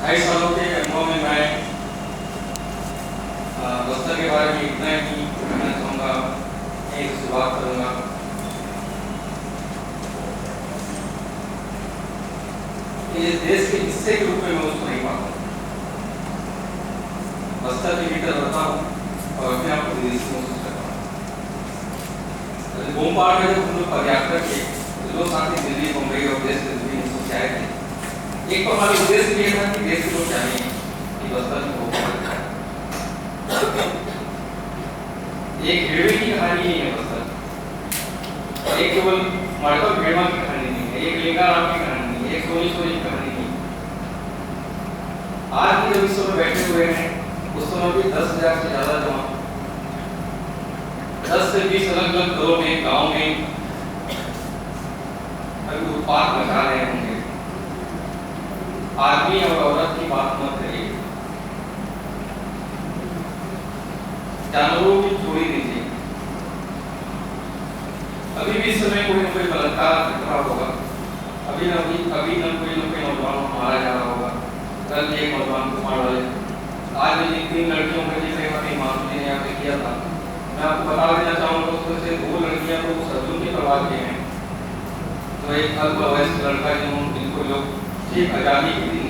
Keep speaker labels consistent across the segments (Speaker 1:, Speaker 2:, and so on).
Speaker 1: 2.5 सालों के अनुभव में मैं बस्तर के बारे में इतना ही कहना चाहूँगा, एक शुरुआत करूँगा। इस देश के हिस्से के रूप में मैं उसको नहीं पाता हूँ। बस्तर के भीतर रहता हूँ और अपने आप को विदेशी महसूस करता हूँ। भोपाल में जब हम लोग पर्यटक थे, लोग साथ ही दिल्ली, मुंबई और देश के विभिन्न हिस्सों से आए थे। एक तो हमारा उद्देश्य ये था कि देश के लोग जानें कि बस्तर में भोपाल एक भेड़वे की कहानी नहीं है बस्तर, और एक केवल मार्कल भेड़वा की कहानी नहीं है, एक लिंगाराम की कहानी नहीं है, एक सोनी सोनी की कहानी नहीं है। आज भी जब इस समय बैठे हुए हैं, उस समय भी 10,000 से ज्यादा जवान 10 से 20 अलग अलग दलों में, गाँव में अभी उत्पाद मचा रहे होंगे। आदमी और औरत की बात मत करिए, जानवरों की छोड़ी दीजिए। अभी भी इस समय कोई न कोई बलात्कार घटना होगा, अभी न कोई नौजवान मारा जा रहा होगा। कल एक नौजवान को मार डाले, आज भी 3 लड़कियों का जिक्र कहीं मासूम ने यहाँ पे किया था। मैं आपको बता देना चाहूँगा, उसमें से 2 लड़कियाँ तो सज्जन के परिवार के हैं, तो एक अल्पवयस्क लड़का जिनको लोग ठीक आजादी की थी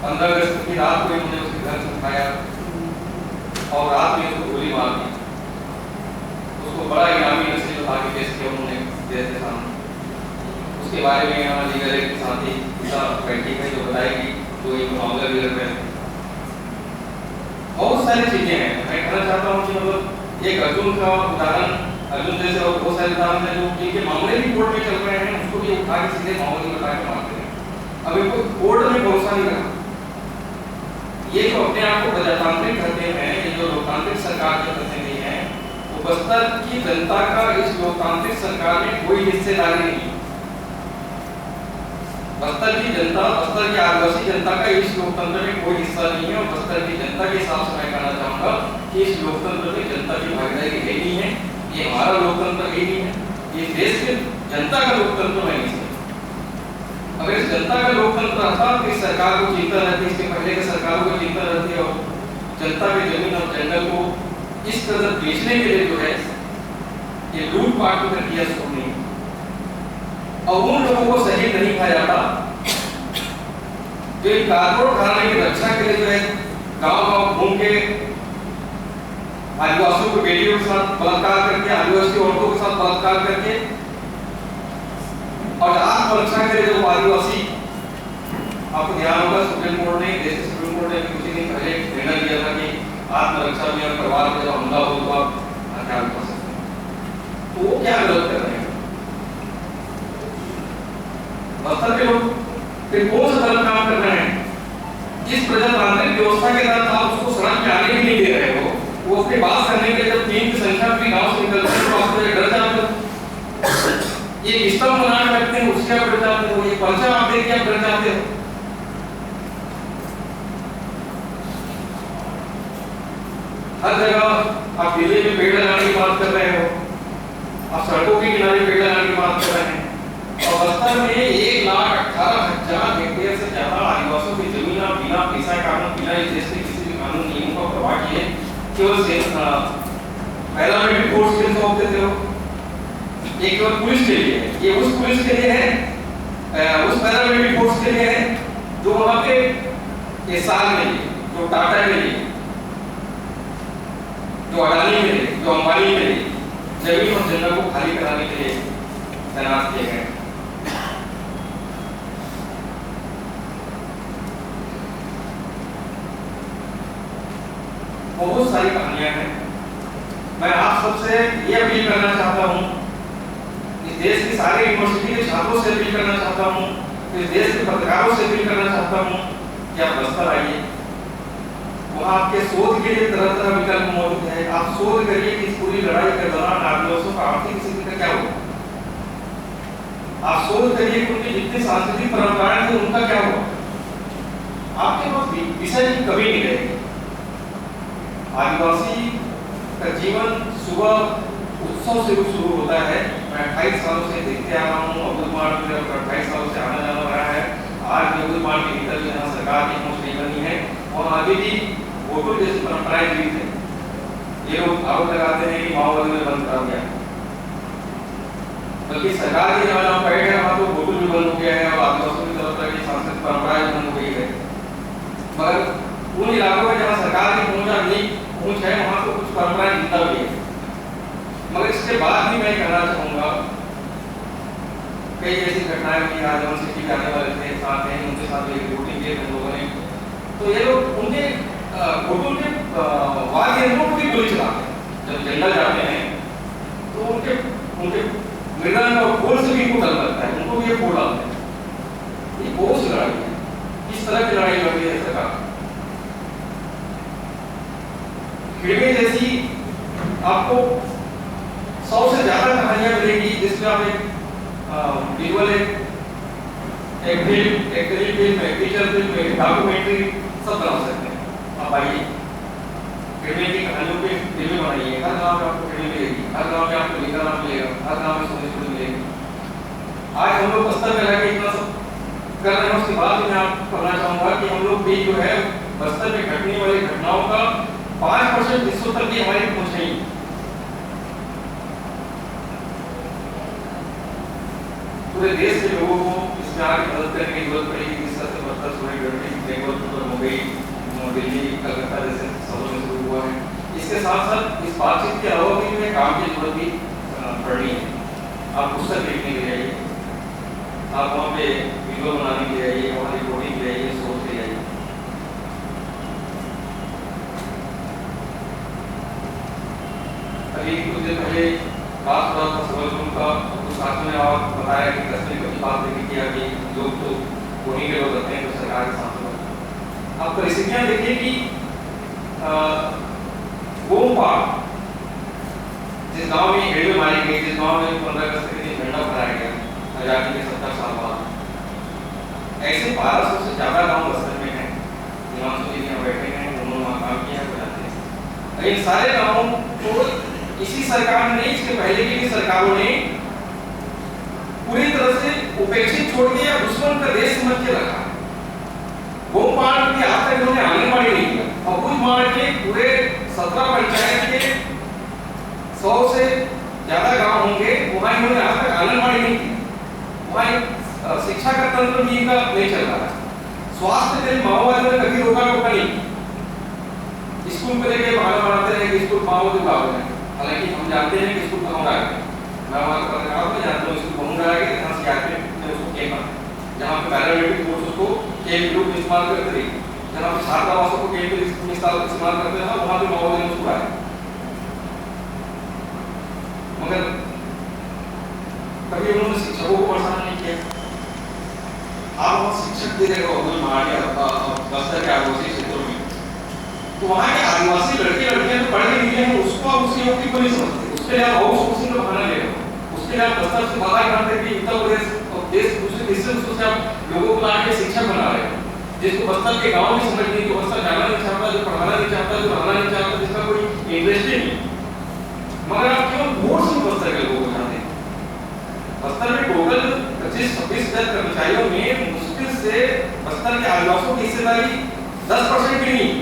Speaker 1: 15 अगस्त की रात को उन्होंने उसके घर से उठाया और रात में उसको गोली मार दी। उसको बड़ा इनामी नस्ल उठा के पेश किया उन्होंने देश के सामने। उसके बारे में यहाँ लीगल एड के साथ ही बैठी है जो बताएगी, तो एक मामला भी लग रहे हैं। बहुत सारी चीजें हैं। मैं कहना चाहता हूँ कि मतलब एक अर्जुन का उदाहरण, अर्जुन जैसे और बहुत सारे उदाहरण हैं जो जिनके मामले भी कोर्ट में चल रहे हैं, उसको भी उठा के सीधे मामले बता के मारते हैं। अब इनको कोर्ट में भरोसा नहीं रहा। ये जो अपने आप को प्रजातांत्रिक कहते हैं, ये जो लोकतांत्रिक सरकार के प्रतिनिधि हैं, वो बस्तर की जनता का इस लोकतांत्रिक सरकार में कोई हिस्सेदारी नहीं। बस्तर की जनता, बस्तर की आदिवासी जनता का इस लोकतंत्र में कोई हिस्सा नहीं है। और बस्तर की जनता के हिसाब से मैं कहना चाहूँगा कि इस लोकतंत्र में जनता की भागीदारी है नहीं है। ये हमारा लोकतंत्र ही नहीं है, ये देश के जनता का लोकतंत्र है नहीं। अगर इस जनता का लोकतंत्र रहता तो इस सरकार को चिंता रहती, इसके पहले की सरकारों को चिंता रहती और जनता के जमीन और जंगल को इस तरह बेचने के लिए जो है ये लूटपाट की प्रक्रिया शुरू नहीं, और उन लोगों को सही नहीं कहा जाता जो इन कारपोरेट घराने की रक्षा के लिए जो है गाँव घूम के आदिवासियों को बेटियों के साथ बलात्कार करके, आदिवासी औरतों के साथ बलात्कार करके, और आत्मरक्षा के लिए जो आदिवासी, आपको ध्यान होगा सुप्रीम कोर्ट ने, देश के सुप्रीम कोर्ट ने कुछ ही दिन पहले निर्णय दिया था कि आत्मरक्षा में अगर परिवार पे जब हमला हो तो आप हथियार उठा सकते हैं। तो वो क्या गलत कर रहे हैं बस्तर के लोग? फिर कौन सा गलत काम कर रहे हैं? जिस प्रजातांत्रिक व्यवस्था के तहत आप उसको सड़क में आने भी नहीं दे रहे हो, वो अपनी बात करने के जब 3 की संख्या भी गाँव से निकलते हैं तो आपको डर जाते हो। ये स्तंभ बना के रखते हैं, उसके आप डर जाते हो। ये पर्चा आप देख के आप डर जाते हो। हर जगह आप दिल्ली में पेड़ लगाने की बात कर रहे हो, आप सड़कों के किनारे पेड़ लगाने की बात कर रहे हैं, और बस्तर में 1,18,000 हेक्टेयर से ज्यादा आदिवासियों की जमीन आप बिना पैसा कानून, बिना इस देश के किसी भी कानून नियमों का प्रभाव किए केवल पैरामिलिट्री फोर्स के सौंप देते हो। ये केवल पुलिस के लिए है, ये उस पुलिस के लिए है, उस पैरामिलिट्री फोर्स के लिए है जो वहां पे एसआर में लिए, जो टाटा में लिए, जो अडानी में लिए, जो अंबानी में लिए, जमीन और जंगल को खाली कराने के लिए तैनात किए गए। बहुत सारी कहानियां हैं। मैं आप सबसे ये अपील करना चाहता हूँ, इस देश की सारी यूनिवर्सिटी के छात्रों से अपील करना चाहता हूँ, इस देश के पत्रकारों से अपील करना चाहता हूँ कि आप बस्तर आइए। वहाँ आपके शोध के लिए तरह तरह विकल्प मौजूद है। आप शोध करिए कि इस पूरी लड़ाई के दौरान आदिवासियों का आर्थिक स्थिति का क्या हुआ। आप शोध करिए कि उनकी जितनी सांस्कृतिक परंपराएं थी उनका क्या हुआ। आपके पास विषय की कमी नहीं रहेगी। आदिवासी का जीवन सुबह उत्सव से शुरू होता है। मैं 28 सालों से देखते आ रहा हूँ, अब्दुल मार्ग में 28 सालों से आना जाना रहा है। आज भी अब्दुल मार्ग के भीतर जो है सरकार की आरोप लगाते हैं कि माओवादी ने बंद करा दिया, बल्कि सरकार की जहाँ जहाँ बैठ है वहाँ तो बिल्कुल भी बंद हो गया है और आदिवासियों की तरफ की सांस्कृतिक परंपराएं बंद हो गई है। मगर उन इलाकों में जहाँ सरकार की पहुँच है वहाँ तो कुछ परंपराएं जिंदा भी है। मगर इसके बाद भी मैं कहना चाहूँगा, कई ऐसी घटनाएं हुई राजवन सिटी के आने वाले थे, साथ हैं उनके साथ एक रिपोर्टिंग की हम लोगों ने, तो ये लोग उनके फोटो के वाद्य यंत्रों को भी गोली चलाते हैं। जब जंगल जाते हैं तो उनके मृदंग और खोल से भी इनको डर लगता है, उनको भी ये फोड़ डालते हैं। ये बहुत सी लड़ाई है, किस तरह की लड़ाई लड़ रही है सरकार। खिड़की जैसी आपको 100 से ज्यादा कहानियां मिलेंगी जिसमें आप एक विजुअल एक फिल्म, एक टेलीफिल्म, एक फीचर फिल्म, एक डॉक्यूमेंट्री सब बना सकते हैं। आप आइए खिड़की की कहानियों पे फिल्में बनाइए, हर गाँव में आपको खिड़की मिलेगी, हर गाँव में आपको लिखा नाम मिलेगा, हर गाँव में सोने छोड़ी मिलेगी। आज हम लोग बस्तर में रह के इतना सब कर रहे हैं, उसके बाद मैं आपको कहना चाहूँगा कि हम लोग भी जो है बस्तर में घटने वाली घटनाओं का 5% हिस्सों तक भी हमारी पहुँच नहीं। पूरे देश के लोगों को इसमें आगे मदद करने की जरूरत पड़ेगी। जिस तरह से बस्तर सोने गढ़ी बेंगलुरु मुंबई दिल्ली कलकत्ता जैसे शहरों में शुरू हुआ है, इसके साथ साथ इस बातचीत के अलावा भी हमें काम की जरूरत भी पड़नी है। आप पुस्तक लिखने के लिए आइए, आप वहाँ पे वीडियो बनाने के लिए आइए, वहाँ रिपोर्टिंग के लिए आइए, सोच के लिए आइए। अभी कुछ दिन पहले बात हुआ था सबलपुर का, कुछ साथियों ने और बताया कि कश्मीर की बात नहीं किया कि लोग तो वहीं के लोग रहते हैं तो सरकार के साथ। आप परिस्थितियां देखिए कि गोपाल जिस गांव में रेलवे मारी गई, जिस गांव में 15 अगस्त के दिन झंडा फहराया गया आजादी के 70 साल बाद, ऐसे 1200 से ज्यादा गांव बस्तर में हैं। हिमांशु जी यहाँ बैठे हैं, उन्होंने वहाँ काम किया है। इन सारे गांवों को इसी सरकार ने, इसके पहले की सरकारों ने पूरी तरह से उपेक्षित छोड़ के या दुश्मन का देश समझ के रखा। गोपाल की आज तक उन्होंने आंगनबाड़ी नहीं किया और कुछ मान के पूरे 17 पंचायत के 100 से ज्यादा गांव होंगे, वहां इन्होंने आज तक आंगनबाड़ी नहीं की। वहां शिक्षा का तंत्र भी इनका नहीं चल रहा है। स्वास्थ्य के माओवादियों ने कभी रोका नहीं। स्कूल को लेके बहाना बनाते हैं कि स्कूल माओवादी का है, हालांकि हम जानते हैं कि स्कूल कहाँ गया है। मैं वहाँ का पत्रकार में जानता हूँ स्कूल कहाँ गया है, जहाँ सीआरपीएफ ने उसको कैंप है, जहाँ पे पैरामिलिट्री फोर्स उसको केंद्र रूप में इस्तेमाल करते थे, जहाँ पे छात्रावासों को केंद्र में इस्तेमाल करते थे, वहाँ पे माओवादी ने उसको आया। मगर कभी उन्होंने शिक्षकों को परेशान नहीं किया। आप वहाँ शिक्षक दे रहे हो बस्तर के आदिवासी क्षेत्रों में, तो वहाँ के आदिवासी लड़के लड़कियां तो पढ़े लिखे हैं, उसको उसकी योग्य को नहीं समझते, उसके लिए आप आउटसोर्सिंग का बहाना ले रहे हो, उसके लिए आप बस्तर से बाहर करते कि उत्तर प्रदेश और देश दूसरे देश से उसको आप लोगों को लाके शिक्षक बना रहे हो, जिसको बस्तर के गाँव में समझ नहीं, जो बस्तर जाना नहीं चाहता, जो पढ़ाना नहीं चाहता, जो रहना नहीं चाहता, जिसका कोई इंटरेस्ट ही नहीं। मगर आप केवल वोट से बस्तर के लोगों को जानते हैं। बस्तर में टोटल 25-26 हजार कर्मचारियों में मुश्किल से बस्तर के आदिवासियों की हिस्सेदारी 10% भी नहीं,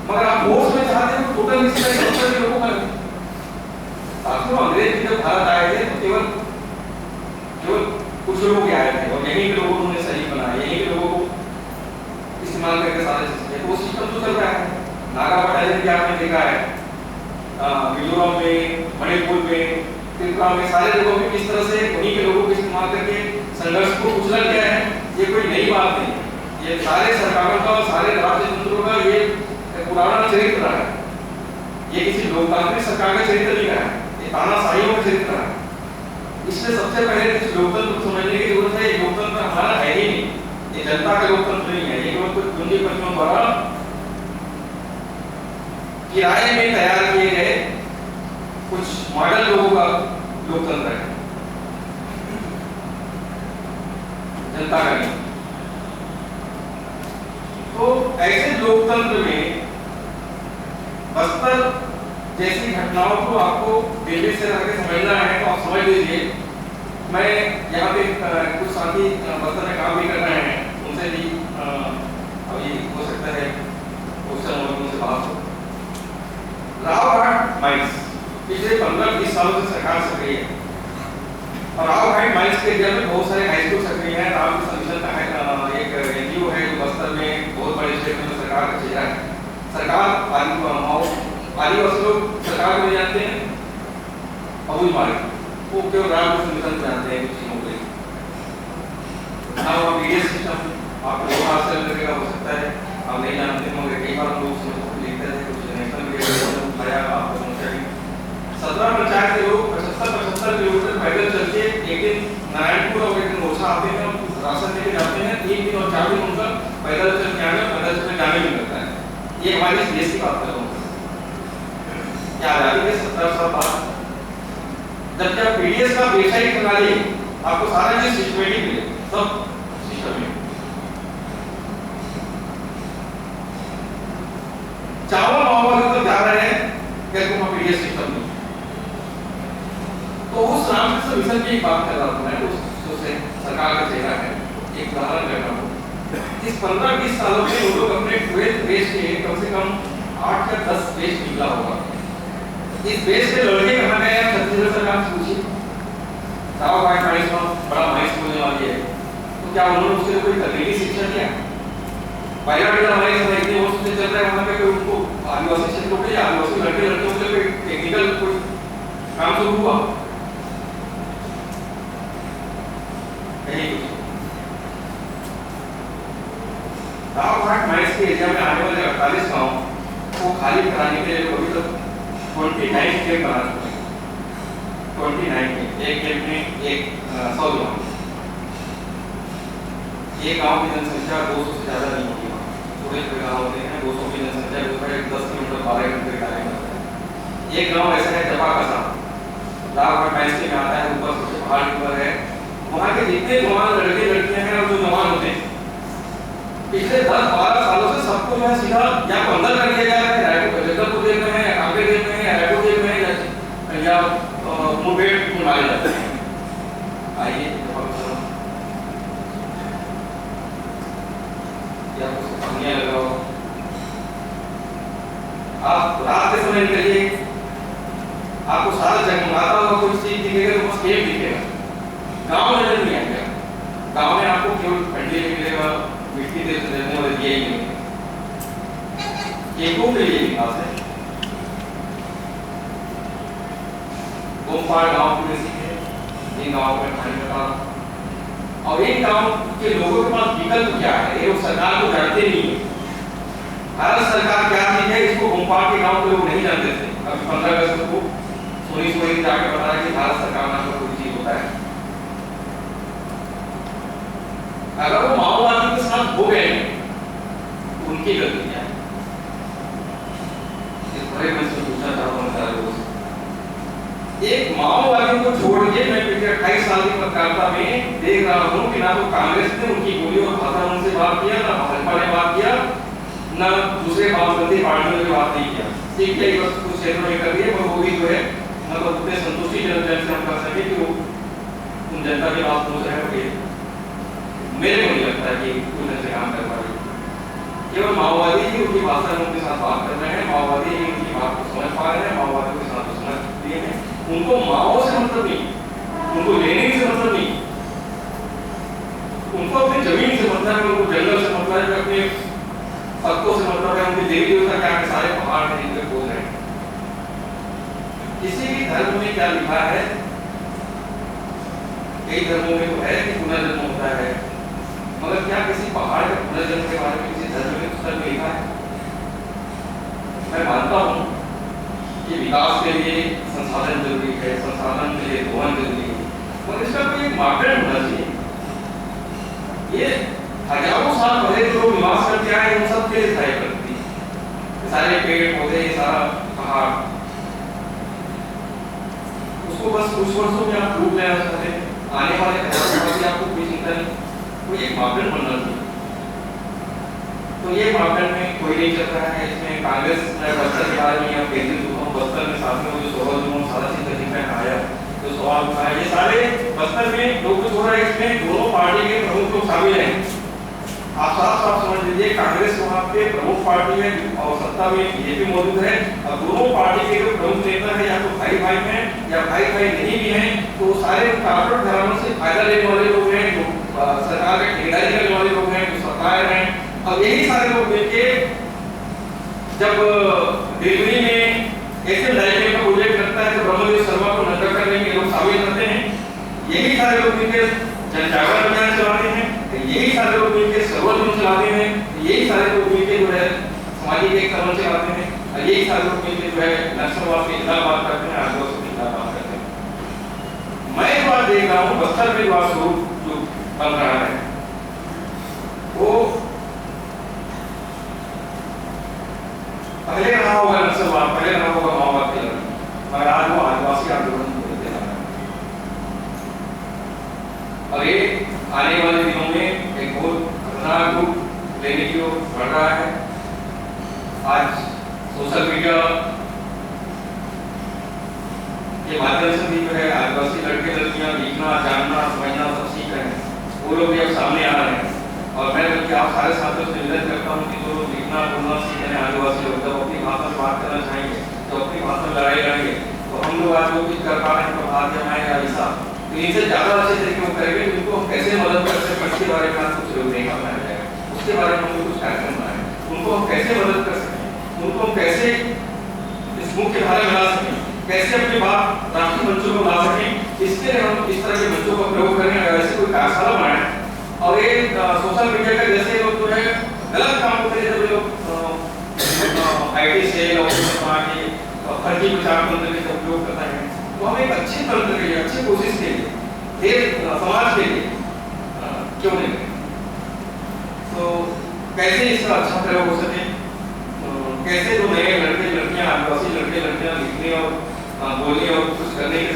Speaker 1: मगर आप वोट में चाहते हो टोटल हिस्सेदारी बस्तर के लोगों का। साथियों, अंग्रेज जब भारत आए थे तो केवल कुछ लोग आए थे और यहीं के लोगों को उन्होंने सही बनाया, यहीं के लोगों को इस्तेमाल करके सारे चीजें, वो सिस्टम तो चल रहा है। नागा बटालियन भी आपने देखा है, मिजोरम में, मणिपुर में, त्रिपुरा में, सारे जगहों में किस तरह से उन्हीं के लोगों को इस्तेमाल करके संघर्ष को कुचला गया है। ये कोई नई बात नहीं, ये सारे सरकारों का, सारे राज्य तंत्रों का ये पुराना चरित्र रहा है। ये किसी लोकतांत्रिक सरकार का चरित्र नहीं रहा है, ये तानाशाहियों का चरित्र रहा है। इसलिए सबसे पहले कुछ लोकतंत्र को समझने की जरूरत है। ये लोकतंत्र हमारा है ही नहीं, ये जनता का लोकतंत्र नहीं है, ये केवल कुछ पूंजीपतियों द्वारा किराए में तैयार किए गए कुछ मॉडल लोगों का लोकतंत्र है, जनता का नहीं। तो ऐसे लोकतंत्र में बस्तर जैसी घटनाओं को आपको दिल्ली से रह के समझना है तो आप समझ लीजिए। मैं यहाँ पे कुछ साथी बस्तर में काम भी कर रहे हैं, उनसे भी अभी हो सकता है उनसे बात हो। माइंस पिछले 15-20 सालों से सरकार सक्रिय है और राव हाइट माइंस के एरिया में बहुत सारे हाई स्कूल सक्रिय हैं। रामकृष्ण मिशन का एक एनजीओ है जो बस्तर में बहुत बड़े क्षेत्र में सरकार का चेहरा है। सरकार आदिवासी लोग सरकार को नहीं जानते हैं, अबूझ मारे वो केवल रामकृष्ण मिशन को जानते हैं कुछ चीजों के। मीडिया सिस्टम आपको बहुत हासिल लगेगा, हो सकता है आप नहीं जानते होंगे। कई बार लोग लिखते थे कुछ नेशनल मीडिया उठाया आपको पहुंचा। 17 पंचायत के लोग 75 किलोमीटर पैदल चल के एक दिन नारायणपुर और एक दिन ओछा आते हैं, राशन लेके जाते हैं। 3 दिन और 4 दिन उनका पैदल चल के आने पैदल चल जाने भी लगता है। ये हमारी देश की बात कर रहा हूँ। क्या आजादी के 70 साल बाद जब क्या पीडीएस का वेबसाइट बना ली आपको सारा चीज सिस्टमेटिक मिले, सब सिस्टम में चावल माओवादी तो जा रहे हैं क्या पीडीएस सिस्टम में। तो उस रामकृष्ण मिशन की एक बात कर रहा हूं मैं, उससे सरकार का चेहरा है। एक उदाहरण कर रहा हूं, इस 15-20 सालों में वो लोग अपने 12th बेच के कम से कम 8 या 10 बेच निकला होगा। इस बेच के लड़के कहाँ गए हैं छत्तीसगढ़ सरकार से पूछिए। राव हाइट माइंस में बड़ा माइंस होने वाली है, तो क्या उन्होंने उसके लिए कोई तकनीकी शिक्षा दिया? बायोडाटा माइंस में इतने वर्ष से चल रहा है, वहाँ पे कोई उनको आदिवासी क्षेत्रों के आदिवासी लड़के लड़कियों के लिए टेक्निकल कोई काम शुरू हुआ? राव हाइट माइंस के एरिया में आने वाले 48 गांव को खाली कराने के लिए अभी तक 29 कैंप बना चुके हैं। 29 कैंप, एक कैंप में 100 गांव। ये गांव की जनसंख्या 200 से ज्यादा नहीं होगी। थोड़े थोड़े गांव होते हैं 200 की जनसंख्या जो है 10 किलोमीटर 12 किलोमीटर का है। एक गांव ऐसा है जपा कसा, राव हाइट माइंस में आता है, ऊपर सबसे पहाड़ ऊपर है। वहाँ के जितने जवान लड़के लड़कियां हैं और जो जवान होते हैं पिछले 10-12 सालों से सबको जो है सीधा या तो अंदर कर दिया जा रहा है, रायपुर जगदलपुर जेल में है, कांकेर जेल में है, रायपुर जेल में है या मुठभेड़ में मारे जाते हैं। आइए या कुछ पानी लगाओ, आप रात के समय निकलिए, आपको सारा जगमगाता हुआ कोई चीज दिखेगा तो बस केव दिखेगा। गांव नजर नहीं आएगा। गांव में आपको केवल खंडे मिलेगा, मिट्टी से रहने वाले ये ही मिलेगा। केकों के लिए विकास है। गोपाल गांव की जैसी है, इन गांव में पानी का और इन गांव के लोगों के पास विकल्प क्या है, ये सरकार को जानते नहीं है। भारत सरकार क्या चीज है इसको गोपाल के गांव के लोग नहीं जानते थे। अभी 15 अगस्त को सोनी जाके बताया कि भारत सरकार नाम का कोई चीज होता है। अगर वो माओवादी के साथ हो गए उनकी गलती क्या है? इस बड़े मैं से पूछना चाहता हूँ सारे लोगों से। एक माओवादियों को छोड़ के मैं पिछले 28 साल की पत्रकारिता में देख रहा हूँ कि ना तो कांग्रेस ने उनकी गोली और भाषा उनसे बात किया, ना भाजपा ने बात किया, ना दूसरे वामपंथी पार्टियों ने बात नहीं किया। ठीक है, बस कुछ क्षेत्रों में कर दिए, पर वो भी जो है मतलब उतने संतुष्टिजनक से हम कर सके कि वो उन जनता की बात पहुंच रहे होंगे। मेरे को नहीं लगता कि कोई ढंग से काम कर पाएगी। केवल माओवादी ही उनकी भाषा में उनके साथ बात कर रहे हैं, माओवादी ही उनकी बात को समझ पा रहे हैं, माओवादी के साथ समझ लिए हैं। उनको माओ से मतलब नहीं, उनको लेने से मतलब नहीं, उनको अपनी जमीन से मतलब है, उनको जंगल से मतलब है, अपने पत्तों से मतलब है, उनके देवी देवता क्या है, सारे पहाड़ हैं इनके बोल रहे हैं। किसी भी धर्म में क्या लिखा है? कई धर्मों में तो है कि पुनर्जन्म होता है, मगर क्या किसी पहाड़ के पुनर्जन्म के बारे में किसी धर्म में पुस्तक में लिखा है? मैं मानता हूँ कि विकास के लिए संसाधन जरूरी है, संसाधन के लिए धोवन जरूरी है, मगर इसका कोई एक मापदंड होना चाहिए। ये हजारों साल पहले जो लोग निवास करके आए उन सब के लिए स्थायी प्रकृति, सारे पेड़ पौधे, सारा पहाड़, उसको बस कुछ वर्षों में आप लूट लेना चाहते हैं। आने वाले आपको कोई चिंता नहीं, कोई एक मापदंड बनना चाहिए। तो ये मापदंड में कोई नहीं चल रहा है। इसमें कांग्रेस बस्तर के बारे में या केंद्रीय चुनाव बस्तर में साथ में वो जो सवाल जो सारा चीज का आया जो सवाल उठाया, ये सारे बस्तर में लोग जो हो रहा है, इसमें दोनों पार्टी के प्रमुख लोग शामिल हैं। आप साफ साफ समझ लीजिए, कांग्रेस वहाँ पे प्रमुख पार्टी है और सत्ता में बीजेपी मौजूद है। अब दोनों पार्टी के जो प्रमुख नेता है या तो भाई भाई हैं या भाई भाई नहीं भी हैं, तो सारे कॉर्पोरेट घरानों से फायदा लेने वाले लोग हैं, जो सरकार का ठेकेदारी करने वाले लोग हैं, जो सप्लायर हैं। अब यही सारे लोग मिलके जब दिल्ली में ऐसे डायरेक्टर का प्रोजेक्ट करता है तो ब्रह्मदेव शर्मा को नजर करने के लोग शामिल करते हैं। यही सारे लोग मिलकर जन जागरण अभियान चलाते हैं, यही सारे लोग मिलकर सर्वोदय चलाते हैं, यही सारे लोग मिलकर जो है सामाजिक एक समझ चलाते हैं, और यही सारे लोग मिलकर जो है नक्सलवाद के खिलाफ बात करते हैं, आदिवासी के खिलाफ बात करते हैं। मैं एक बात देख रहा हूँ, बस्तर में जो बन रहा है वो पहले रहा होगा नक्सलवाद, पहले रहा होगा माओवाद के लड़ाई, मगर आज वो आदिवासी आंदोलन बोलते हैं। और ये आने वाले दिनों में एक बहुत खतरनाक रूप लेने की ओर बढ़ रहा है। आज सोशल मीडिया के माध्यम से भी जो है आदिवासी लड़के लड़कियां लिखना, जानना, समझना सब सीख रहे हैं, वो लोग भी अब सामने आ रहे हैं। और मैं बल्कि आप सारे साथियों से निवेदन करता हूँ कि जो लोग लिखना बोलना सीख रहे हैं आदिवासी लोग, जब अपनी भाषा में बात करना चाहेंगे, जब अपनी भाषा में लड़ाई लड़ेंगे, तो हम लोग आज जो कुछ कर पा रहे हैं तो हमारे ऐसा तो इनसे ज्यादा अच्छे तरीके से करेंगे। उनको हम कैसे मदद कर सकते हैं, इसके बारे में आज कुछ नहीं बनाया जाएगा, उसके बारे में हमको कुछ कार्यक्रम बनाए, उनको हम कैसे मदद कर सकें, उनको हम कैसे इस मुख्य धारा में ला सकें, कैसे अपनी बात राष्ट्रीय मंचों को ला सकें, इसके लिए हम इस तरह के मंचों का प्रयोग करें। ऐसे कोई कार्यशाला बनाए और ये सोशल मीडिया का जैसे लोग जो है गलत काम करते हैं, जब लोग IT सेल और फर्जी प्रचार तंत्र का उपयोग करता है, तो हम एक अच्छे तंत्र के लिए, अच्छी कोशिश के लिए, देश समाज के लिए क्यों नहीं करें। तो कैसे इसका अच्छा प्रयोग हो सके, कैसे जो नए लड़के लड़कियां, आदिवासी लड़के लड़कियां लिखने और बोलने और कुछ करने के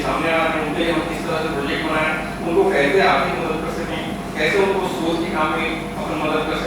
Speaker 1: सामने आ रहे हैं, उनके लिए हम किस तरह से प्रोजेक्ट बनाएं, उनको कैसे आर्थिक मदद कर सकें, कैसे उनको सोच के काम में अपन मदद कर